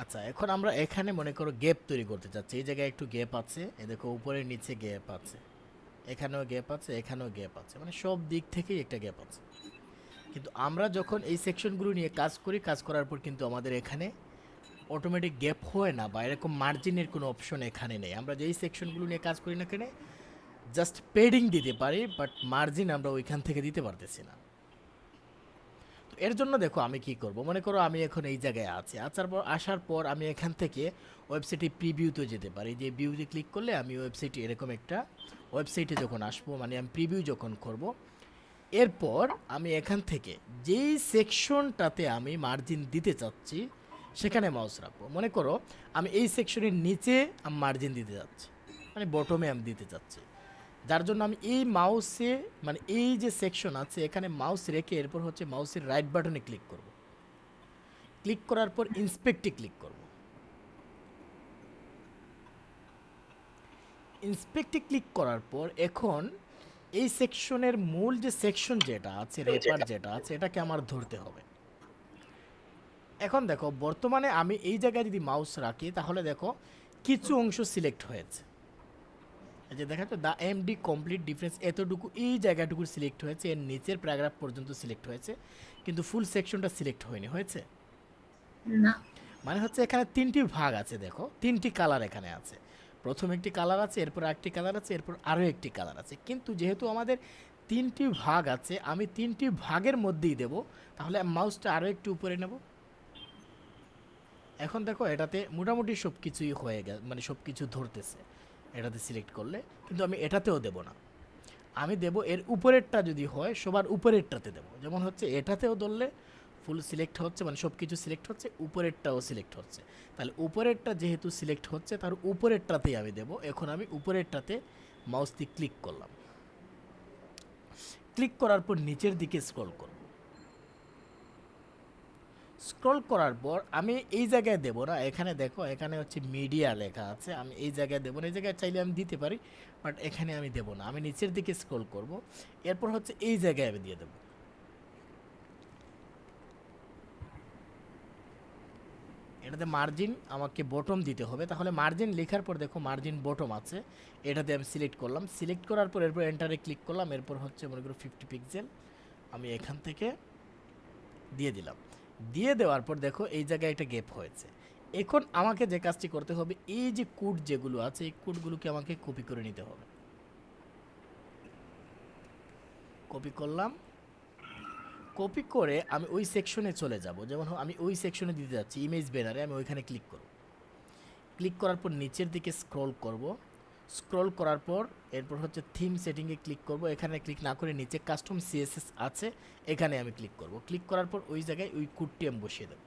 আচ্ছা, এখন আমরা এখানে মনে করো গ্যাপ তৈরি করতে চাচ্ছি। এই জায়গায় একটু গ্যাপ আছে, এ দেখো উপরে নিচে গ্যাপ আছে, এখানেও গ্যাপ আছে, এখানেও গ্যাপ আছে, মানে সব দিক থেকেই একটা গ্যাপ আছে। কিন্তু আমরা যখন এই সেকশনগুলো নিয়ে কাজ করি, কাজ করার পর কিন্তু আমাদের এখানে অটোমেটিক গ্যাপ হয় না, বা এরকম মার্জিনের কোনো অপশন এখানে নেই। আমরা যেই সেকশনগুলো নিয়ে কাজ করি না কেন, জাস্ট পেডিং দিতে পারি, বাট মার্জিন আমরা ওইখান থেকে দিতে পারতেছি না। তো এর জন্য দেখো আমি কি করব, মনে করো আমি এখন এই জায়গায় আছি, আসার পর আমি এখান থেকে ওয়েবসাইটে প্রিভিউতে যেতে পারি। যে ভিউতে ক্লিক করলে আমি ওয়েবসাইটে এরকম একটা ওয়েবসাইটে যখন আসবো, মানে আমি প্রিভিউ যখন করব, এরপর আমি এখান থেকে যেই সেকশনটাতে আমি মার্জিন দিতে চাচ্ছি সেখানে মাউস রাখবো। মনে করো আমি এই সেকশনের নিচে আমি মার্জিন দিতে যাচ্ছি, মানে বটমে আমি দিতে চাচ্ছি, যার জন্য আমি এই মাউসে, মানে এই যে সেকশন আছে এখানে মাউস রেখে এরপর হচ্ছে মাউসের রাইট বাটনে ক্লিক করব। ক্লিক করার পর ইন্সপেক্টে ক্লিক করব। ইন্সপেক্টে ক্লিক করার পর এখন এই সেকশনের মূল যে সেকশন যেটা আছে, রেপার যেটা আছে, এটাকে আমার ধরতে হবে। এখন দেখো বর্তমানে আমি এই জায়গায় যদি মাউস রাখি তাহলে দেখো কিছু অংশ সিলেক্ট হয়েছে। এই যে দেখা যাচ্ছে দ্য এমডি কমপ্লিট ডিফারেন্স, এতটুকু এই জায়গাটুকু সিলেক্ট হয়েছে, এর নিচের প্যারাগ্রাফ পর্যন্ত সিলেক্ট হয়েছে, কিন্তু ফুল সেকশনটা সিলেক্ট হয়নি। হয়েছে না। মানে হচ্ছে এখানে তিনটি ভাগ আছে, দেখো তিনটি কালার এখানে আছে। প্রথম একটি কালার আছে, এরপর আরেকটি কালার আছে, এরপর আরও একটি কালার আছে। কিন্তু যেহেতু আমাদের তিনটি ভাগ আছে, আমি তিনটি ভাগের মধ্যেই দেব, তাহলে মাউসটা আরও একটু উপরে নেব। এখন দেখো এটাতে মোটামুটি সব কিছুই হয়ে গেছে, মানে সব কিছু ধরতেছে এটাতে সিলেক্ট করলে। কিন্তু আমি এটাতেও দেব না, আমি দেব এর উপরেরটা, যদি হয় সবার উপরেরটাতে দেব। যেমন হচ্ছে এটাতেও ধরলে ফুল সিলেক্ট হচ্ছে, মানে সব কিছু সিলেক্ট হচ্ছে, উপরেরটাও সিলেক্ট হচ্ছে। তাহলে উপরেরটা যেহেতু সিলেক্ট হচ্ছে তার উপরেরটাতেই আমি দেব। এখন আমি উপরেরটাতে মাউস দিয়ে ক্লিক করলাম। ক্লিক করার পর নিচের দিকে স্ক্রল করব। স্ক্রল করার পর আমি এই জায়গায় দেব না, এখানে দেখো এখানে হচ্ছে মিডিয়া লেখা আছে, আমি এই জায়গায় দেবো না। এই জায়গায় চাইলে আমি দিতে পারি, বাট এখানে আমি দেবো না, আমি নিচের দিকে স্ক্রল করব। এরপর হচ্ছে এই জায়গায় আমি দিয়ে দেবো। এটাতে মার্জিন আমাকে বটম দিতে হবে, তাহলে মার্জিন লেখার পর দেখো মার্জিন বটম আছে, এটাতে আমি সিলেক্ট করলাম। সিলেক্ট করার পর এরপর এন্টারে ক্লিক করলাম। এরপর হচ্ছে মনে করো 50 পিক্সেল আমি এখান থেকে দিয়ে দিলাম। দিয়ে দেওয়ার পর দেখো এই জায়গায় একটা গ্যাপ হয়েছে। এখন আমাকে যে কাজটি করতে হবে, এই যে কোড যেগুলো আছে এই কোডগুলোকে আমাকে কপি করে নিতে হবে। কপি করলাম। কপি করে আমি ওই সেকশনে চলে যাব। যেমন আমি ওই সেকশনে দিতে যাচ্ছি ইমেজ ব্যানারে, আমি ওইখানে ক্লিক করব। ক্লিক করার পর নিচের দিকে স্ক্রল করব। স্ক্রল করার পর এরপর হচ্ছে থিম সেটিংয়ে ক্লিক করব। এখানে ক্লিক না করে নিচে কাস্টম সিএসএস আছে, এখানে আমি ক্লিক করব। ক্লিক করার পর ওই জায়গায় ওই কোডটি আমি বসিয়ে দেব।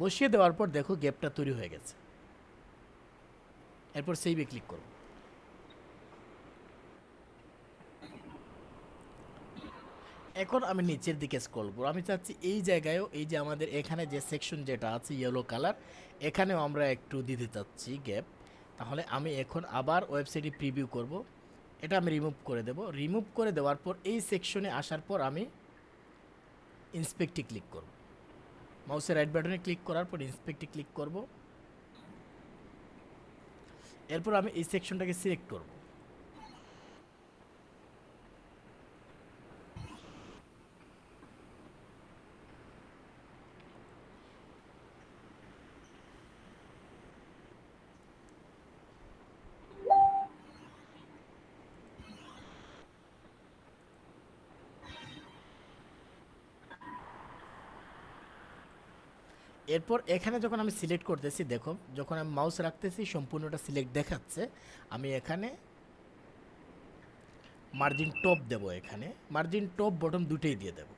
বসিয়ে দেওয়ার পর দেখো গ্যাপটা তৈরি হয়ে গেছে। এরপর সেভে ক্লিক করব। এখন আমি নিচের দিকে স্ক্রল করব। আমি চাচ্ছি এই জায়গায়ও এই যে আমাদের এখানে যে সেকশন যেটা আছে ইয়েলো কালার, এখানেও আমরা একটু দিতে চাচ্ছি গ্যাপ। তাহলে আমি এখন আবার ওয়েবসাইটে প্রিভিউ করব। এটা আমি রিমুভ করে দেব। রিমুভ করে দেওয়ার পর এই সেকশনে আসার পর আমি ইন্সপেক্টে ক্লিক করব। মাউসের রাইট বাটনে ক্লিক করার পর ইন্সপেক্টে ক্লিক করব। এরপর আমি এই সেকশনটাকে সিলেক্ট করব। এরপর এখানে যখন আমি সিলেক্ট করতেছি, দেখো যখন আমি মাউস রাখতেছি সম্পূর্ণটা সিলেক্ট দেখাচ্ছে। আমি এখানে মার্জিন টপ দেব, এখানে মার্জিন টপ বটম দুটোই দিয়ে দেব।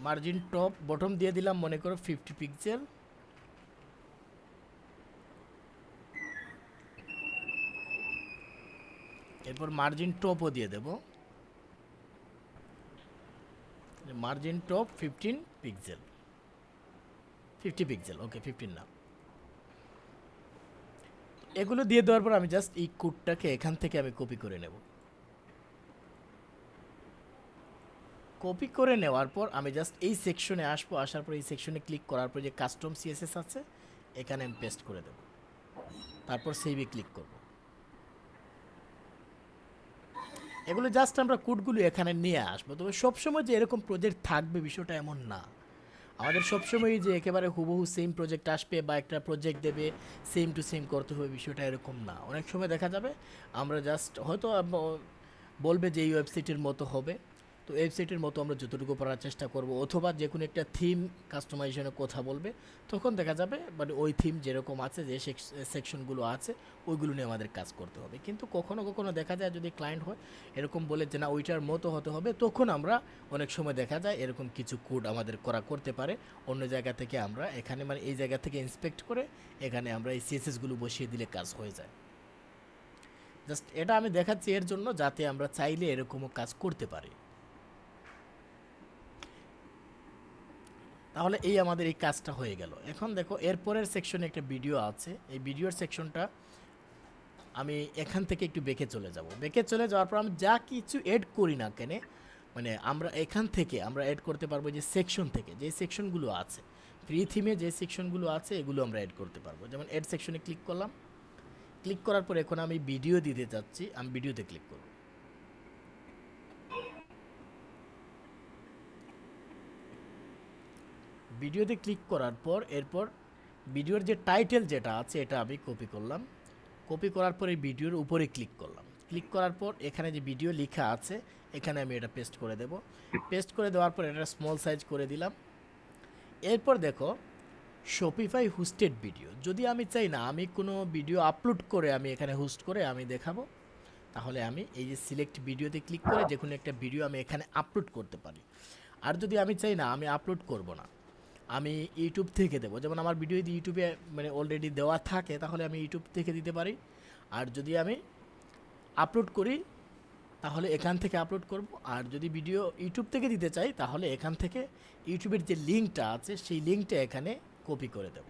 মার্জিন টপ বটম দিয়ে দিলাম মনে করো 50 পিক্সেল। এরপর মার্জিন টপও দিয়ে দেব, মার্জিন টপ 15 পিক্সেল, 50 পিক্সেল, ওকে 15 না। এগুলো দিয়ে দেওয়ার পর আমি জাস্ট এই কোডটাকে এখান থেকে আমি কপি করে নেব। কপি করে নেওয়ার পর আমি জাস্ট এই সেকশনে আসবো, আসার পর এই সেকশনে ক্লিক করার পর যে কাস্টম সিএসএস আছে এখানে আমি পেস্ট করে দেব, তারপর সেভে ক্লিক করব। এগুলো জাস্ট আমরা কোডগুলো এখানে নিয়ে আসবো। তবে সবসময় যে এরকম প্রজেক্ট থাকবে বিষয়টা এমন না। আমাদের সবসময় যে একেবারে হুবহু সেম প্রজেক্ট আসবে বা একটা প্রজেক্ট দেবে সেম টু সেম করতে হবে বিষয়টা এরকম না। অনেক সময় দেখা যাবে আমরা জাস্ট হয়তো বলবে যে এই ওয়েবসাইটের মতো হবে, তো ওয়েবসাইটের মতো আমরা যতটুকু পারার চেষ্টা করব, অথবা যে কোনো একটা থিম কাস্টমাইজেশনের কথা বলবে, তখন দেখা যাবে মানে ওই থিম যেরকম আছে যে সেকশনগুলো আছে ওইগুলো নিয়ে আমাদের কাজ করতে হবে। কিন্তু কখনো কখনো দেখা যায় যদি ক্লায়েন্ট হয় এরকম বলে যে না ওইটার মতো হতে হবে, তখন আমরা অনেক সময় দেখা যায় এরকম কিছু কোড আমাদের করা করতে পারে অন্য জায়গা থেকে, আমরা এখানে মানে এই জায়গা থেকে ইন্সপেক্ট করে এখানে আমরা এই সিএসএসগুলো বসিয়ে দিলে কাজ হয়ে যায়। জাস্ট এটা আমি দেখাচ্ছি এর জন্য যাতে আমরা চাইলে এরকমও কাজ করতে পারি। তাহলে এই আমাদের এই কাজটা হয়ে গেল। এখন দেখো এরপরের সেকশনে একটা ভিডিও আছে, এই ভিডিওর সেকশনটা আমি এখান থেকে একটু বেঁকে চলে যাব। বেঁকে চলে যাওয়ার পর আমি যা কিছু এড করি না কেন, মানে আমরা এখান থেকে আমরা এড করতে পারবো যে সেকশন থেকে যে সেকশনগুলো আছে ফ্রি থিমে যে সেকশনগুলো আছে এগুলো আমরা এড করতে পারবো। যেমন এড সেকশনে ক্লিক করলাম, ক্লিক করার পর এখন আমি ভিডিও দিতে চাচ্ছি, আমি ভিডিওতে ক্লিক করব। ভিডিওতে ক্লিক করার পর এরপর ভিডিওর যে টাইটেল যেটা আছে এটা আমি কপি করলাম, কপি করার পর এই ভিডিওর উপরে ক্লিক করলাম, ক্লিক করার পর এখানে যে ভিডিও লেখা আছে এখানে আমি এটা পেস্ট করে দেব। পেস্ট করে দেওয়ার পর এটা স্মল সাইজ করে দিলাম। এরপর দেখো শপিফাই হোস্টেড ভিডিও, যদি আমি চাই না আমি কোনো ভিডিও আপলোড করে আমি এখানে হোস্ট করে আমি দেখাবো, তাহলে আমি এই যে সিলেক্ট ভিডিওতে ক্লিক করে যে কোনো একটা ভিডিও আমি এখানে আপলোড করতে পারি। আর যদি আমি চাই না আমি আপলোড করব না, আমি ইউটিউব থেকে দেবো, যেমন আমার ভিডিও যদি ইউটিউবে মানে অলরেডি দেওয়া থাকে তাহলে আমি ইউটিউব থেকে দিতে পারি। আর যদি আমি আপলোড করি তাহলে এখান থেকে আপলোড করব। আর যদি ভিডিও ইউটিউব থেকে দিতে চাই তাহলে এখান থেকে ইউটিউবের যে লিঙ্কটা আছে সেই লিঙ্কটা এখানে কপি করে দেব।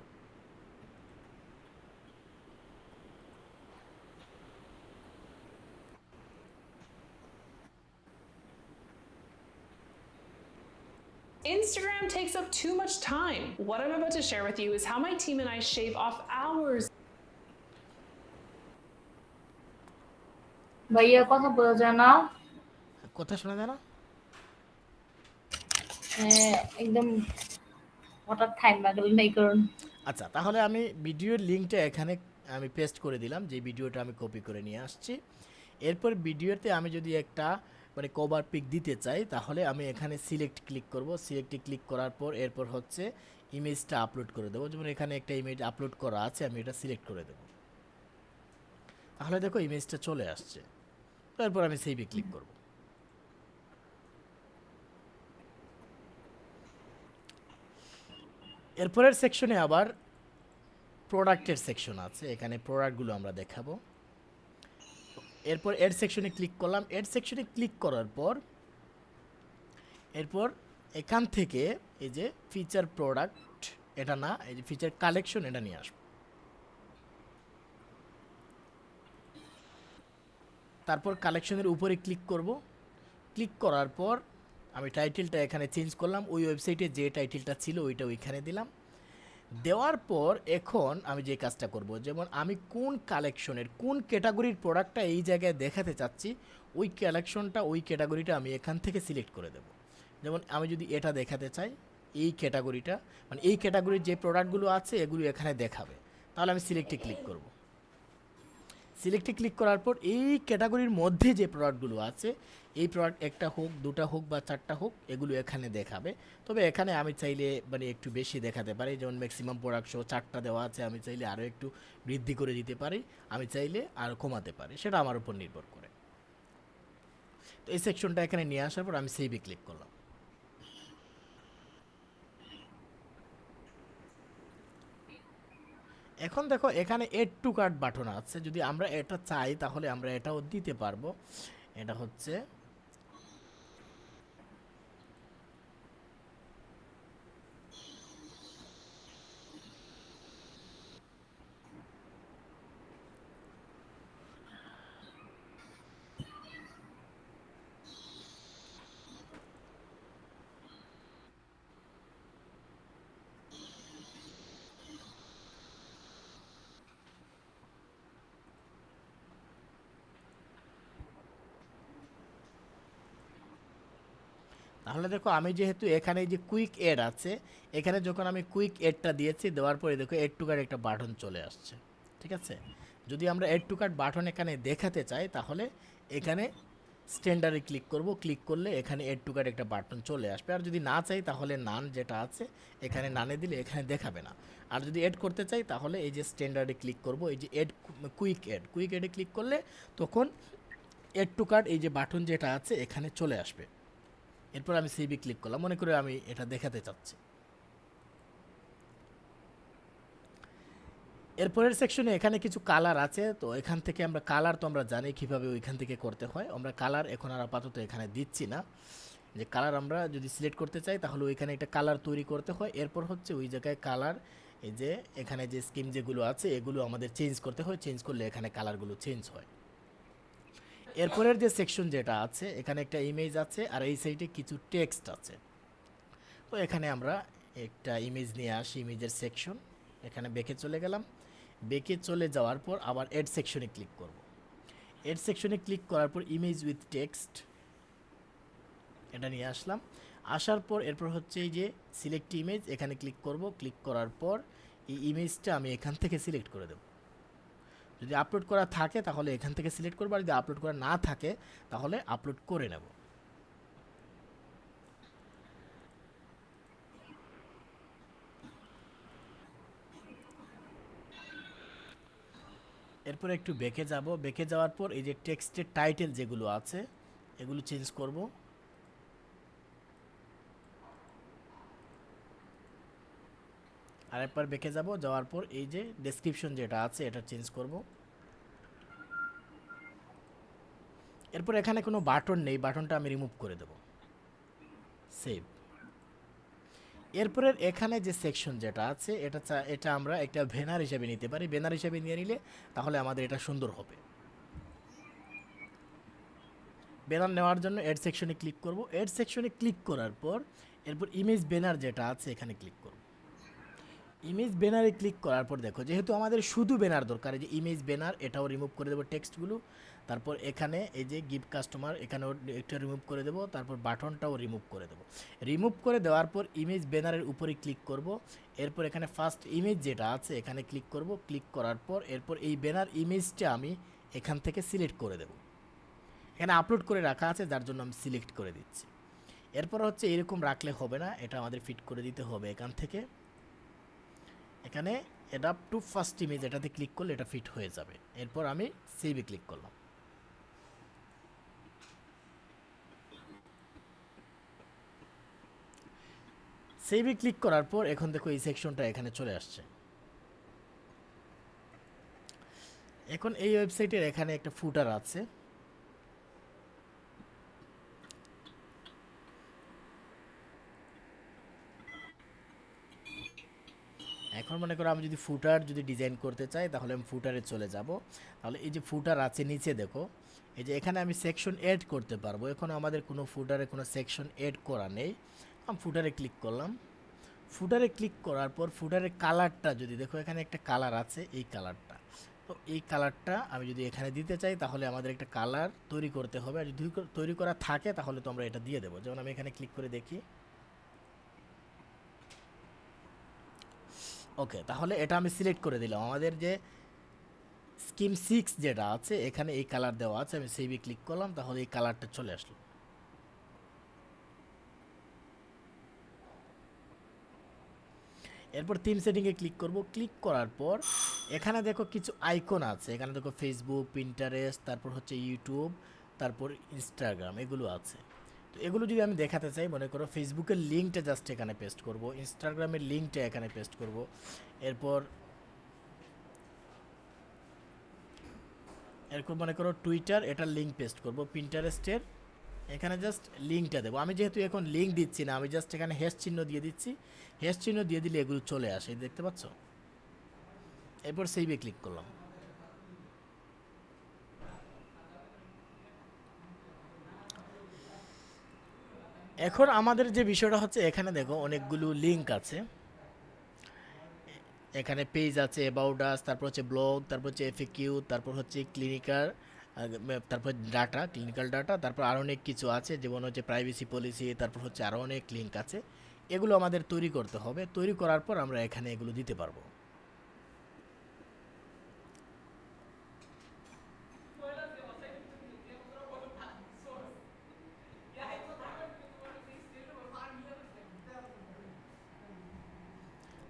Instagram takes up too much time. What I'm about to share with you is how my team and I shave off hours. ভাইয়া কথা বলা যায় না? কথা শোনা যায় না? একদম হঠাৎ থাইমা গেল নাই কারণ আচ্ছা, তাহলে আমি ভিডিওর লিঙ্কটা এখানে আমি পেস্ট করে দিলাম, যে ভিডিওটা আমি কপি করে নিয়ে আসছি। এরপর ভিডিওতে আমি যদি একটা মানে কভার পিক দিতে চাই তাহলে আমি এখানে সিলেক্ট ক্লিক করব, সিলেক্টে ক্লিক করার পর এরপর হচ্ছে ইমেজটা আপলোড করে দেবো। যেমন এখানে একটা ইমেজ আপলোড করা আছে, আমি এটা সিলেক্ট করে দেবো, তাহলে দেখো ইমেজটা চলে আসছে। তারপর আমি সেভে ক্লিক করব। এরপরের সেকশনে আবার প্রোডাক্টের সেকশন আছে, এখানে প্রোডাক্টগুলো আমরা দেখাবো। এরপর এড সেকশনে ক্লিক করলাম, এড সেকশনে ক্লিক করার পর এরপর এখান থেকে এই যে ফিচার প্রোডাক্ট এটা না, এই যে ফিচার কালেকশন এটা নিয়ে আসবো। তারপর কালেকশনের উপরে ক্লিক করব, ক্লিক করার পর আমি টাইটেলটা এখানে চেঞ্জ করলাম, ওই ওয়েবসাইটে যে টাইটেলটা ছিল ওইটা ওইখানে দিলাম। দেওয়ার পর এখন আমি যে কাজটা করব, যেমন আমি কোন কালেকশনের কোন ক্যাটাগরির প্রোডাক্টটা এই জায়গায় দেখাতে চাচ্ছি ওই কালেকশনটা ওই ক্যাটাগরিটা আমি এখান থেকে সিলেক্ট করে দেব। যেমন আমি যদি এটা দেখাতে চাই এই ক্যাটাগরিটা, মানে এই ক্যাটাগরির যে প্রোডাক্টগুলো আছে এগুলো এখানে দেখাবে, তাহলে আমি সিলেক্টে ক্লিক করব। সিলেক্টে ক্লিক করার পর এই ক্যাটাগরির মধ্যে যে প্রোডাক্টগুলো আছে এই প্রোডাক্ট একটা হোক দুটা হোক বা চারটা হোক এগুলো এখানে দেখাবে। তবে এখানে আমি চাইলে মানে একটু বেশি দেখাতে পারি, যেমন ম্যাক্সিমাম প্রোডাক্ট শো 4টা দেওয়া আছে, আমি চাইলে আরও একটু বৃদ্ধি করে দিতে পারি, আমি চাইলে আর কমাতে পারি, সেটা আমার উপর নির্ভর করে। তো এই সেকশনটা এখানে নিয়ে আসার পর আমি সেভে ক্লিক করলাম। এখন দেখো এখানে এড টু কার্ট বাটন আছে, যদি আমরা এটা চাই তাহলে আমরা এটাও দিতে পারবো। এটা হচ্ছে তাহলে দেখো আমি যেহেতু এখানে এই যে কুইক এড আছে, এখানে যখন আমি কুইক এডটা দিয়েছি, দেওয়ার পরে দেখো এড টু কার্ট একটা বাটন চলে আসছে। ঠিক আছে, যদি আমরা এড টু কার্ট বাটন এখানে দেখাতে চাই তাহলে এখানে স্ট্যান্ডার্ডে ক্লিক করব, ক্লিক করলে এখানে এড টু কার্ট একটা বাটন চলে আসবে। আর যদি না চাই তাহলে নান যেটা আছে এখানে নানে দিলে এখানে দেখাবে না। আর যদি এড করতে চাই তাহলে এই যে স্ট্যান্ডার্ডে ক্লিক করব, এই যে এড কুইক এডে ক্লিক করলে তখন এড টু কার্ট এই যে বাটন যেটা আছে এখানে চলে আসবে। এরপর আমি সিবি ক্লিক করলাম, মনে করে আমি এটা দেখাতে চাচ্ছি। এরপরের সেকশনে এখানে কিছু কালার আছে, তো এখান থেকে আমরা কালার তো আমরা জানি কীভাবে ওইখান থেকে করতে হয়। আমরা কালার এখন আর আপাতত এখানে দিচ্ছি না। যে কালার আমরা যদি সিলেক্ট করতে চাই তাহলে ওইখানে একটা কালার তৈরি করতে হয়। এরপর হচ্ছে ওই জায়গায় কালার, এই যে এখানে যে স্কিম যেগুলো আছে এগুলো আমাদের চেঞ্জ করতে হয়, চেঞ্জ করলে এখানে কালারগুলো চেঞ্জ হয়। এরপরের যে সেকশন যেটা আছে এখানে একটা ইমেজ আছে আর এই সাইডে কিছু টেক্সট আছে। তো এখানে আমরা একটা ইমেজ নিয়ে আসি, ইমেজের সেকশন, এখানে বেঁকে চলে গেলাম। বেঁকে চলে যাওয়ার পর আবার এড সেকশনে ক্লিক করব। এড সেকশনে ক্লিক করার পর ইমেজ উইথ টেক্সট এটা নিয়ে আসলাম। আসার পর এরপর হচ্ছে এই যে সিলেক্ট ইমেজ, এখানে ক্লিক করব। ক্লিক করার পর এই ইমেজটা আমি এখান থেকে সিলেক্ট করে দেব। যদি আপলোড করা থাকে তাহলে এখান থেকে সিলেক্ট করবো, আর যদি আপলোড করা না থাকে তাহলে আপলোড করে নেব। এরপর একটু বেঁকে যাব, বেঁকে যাওয়ার পর এই যে টেক্সটের টাইটেল যেগুলো আছে এগুলো চেঞ্জ করব। আরেকবার বেঁকে যাব, যাওয়ার পর এই যে ডেসক্রিপশন যেটা আছে এটা চেঞ্জ করব। এরপর এখানে কোনো বাটন নেই, বাটনটা আমি রিমুভ করে দেব। সেভ। এরপরের এখানে যে সেকশন যেটা আছে এটা আমরা একটা ব্যানার হিসেবে নিতে পারি। ব্যানার হিসেবে নিয়ে নিলে তাহলে আমাদের এটা সুন্দর হবে। ব্যানার নেওয়ার জন্য এড সেকশনে ক্লিক করব। এড সেকশনে ক্লিক করার পর এরপর ইমেজ ব্যানার যেটা আছে এখানে ক্লিক করব। ইমেজ ব্যানারে ক্লিক করার পর দেখো যেহেতু আমাদের শুধু ব্যানার দরকার, এই যে ইমেজ ব্যানার এটাও রিমুভ করে দেবো টেক্সটগুলো। তারপর এখানে এই যে গিভ কাস্টমার এখানেও একটা রিমুভ করে দেবো, তারপর বাটনটাও রিমুভ করে দেবো। রিমুভ করে দেওয়ার পর ইমেজ ব্যানারের উপরে ক্লিক করব। এরপর এখানে ফার্স্ট ইমেজ যেটা আছে এখানে ক্লিক করব। ক্লিক করার পর এরপর এই ব্যানার ইমেজটা আমি এখান থেকে সিলেক্ট করে দেব। এখানে আপলোড করে রাখা আছে যার জন্য আমি সিলেক্ট করে দিচ্ছি। এরপর হচ্ছে এরকম রাখলে হবে না, এটা আমাদের ফিট করে দিতে হবে এখান থেকে। এখানে অ্যাডাপ্ট টু ফার্স্ট ইমেজ এটাতে ক্লিক করলে এটা ফিট হয়ে যাবে। এরপর আমি সেভে ক্লিক করলাম। সেভে ক্লিক করার পর এখন দেখো এই সেকশনটা এখানে চলে আসছে। এখন এই ওয়েবসাইটের এখানে একটা ফুটার আছে। এখন মনে করো আমি যদি ফুটার ডিজাইন করতে চাই তাহলে আমি ফুটারে চলে যাব। তাহলে এই যে ফুটার আছে নিচে দেখো, এই যে এখানে আমি সেকশন এড করতে পারবো। এখন আমাদের কোনো ফুটারে কোনো সেকশন এড করা নেই, আমি ফুটারে ক্লিক করলাম। ফুটারে ক্লিক করার পর ফুটারের কালারটা যদি দেখো এখানে একটা কালার আছে, এই কালারটা, তো এই কালারটা আমি যদি এখানে দিতে চাই তাহলে আমাদের একটা কালার তৈরি করতে হবে। আর যদি তৈরি করা থাকে তাহলে তো আমরা এটা দিয়ে দেবো। যেমন আমি এখানে ক্লিক করে দেখি, ওকে, তাহলে এটা আমি সিলেক্ট করে দিলাম। আমাদের যে স্কিম 6 যেটা আছে এখানে এই কালার দেওয়া আছে, আমি সেভে ক্লিক করলাম, তাহলে এই কালারটা চলে আসলো। এরপর থিম সেটিংয়ে ক্লিক করব। ক্লিক করার পর এখানে দেখো কিছু আইকন আছে, এখানে দেখো ফেসবুক, পিন্টারেস্ট, তারপর হচ্ছে ইউটিউব, তারপর ইনস্টাগ্রাম, এগুলো আছে। তো এগুলো যদি আমি দেখাতে চাই, মনে করো ফেসবুকের লিঙ্কটা জাস্ট এখানে পেস্ট করব, ইনস্টাগ্রামের লিঙ্কটা এখানে পেস্ট করব, এরপর মনে করো টুইটার এটার লিঙ্ক পেস্ট করব, পিন্টারেস্টের এখানে জাস্ট লিঙ্কটা দেবো। আমি যেহেতু এখন লিঙ্ক দিচ্ছি না, আমি জাস্ট এখানে হ্যাশ চিহ্ন দিয়ে দিচ্ছি। হ্যাশ চিহ্ন দিয়ে দিলে এগুলো চলে আসে, দেখতে পাচ্ছ। এরপর সেভে ক্লিক করলাম। এখন আমাদের যে বিষয়টা হচ্ছে এখানে দেখো অনেকগুলো লিঙ্ক আছে। এখানে পেজ আছে, অ্যাবাউট আস, তারপর হচ্ছে ব্লগ, তারপর হচ্ছে এফএকিউ, তারপর হচ্ছে ক্লিনিকার, তারপর ডাটা, ক্লিনিক্যাল ডাটা, তারপর আরও অনেক কিছু আছে, যেমন হচ্ছে প্রাইভেসি পলিসি, তারপর হচ্ছে আরও অনেক লিঙ্ক আছে। এগুলো আমাদের তৈরি করতে হবে, তৈরি করার পর আমরা এখানে এগুলো দিতে পারবো।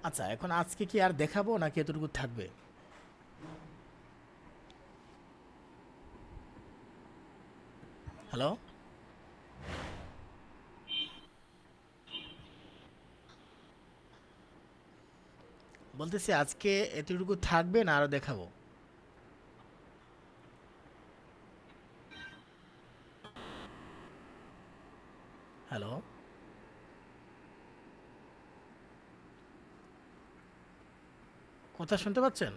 আচ্ছা, এখন আজকে কি আর দেখাবো নাকি এতটুকু থাকবে? হ্যালো, বলতেছি আজকে এতটুকু থাকবে না আরও দেখাবো? হ্যালো, কথা শুনতে পাচ্ছেন?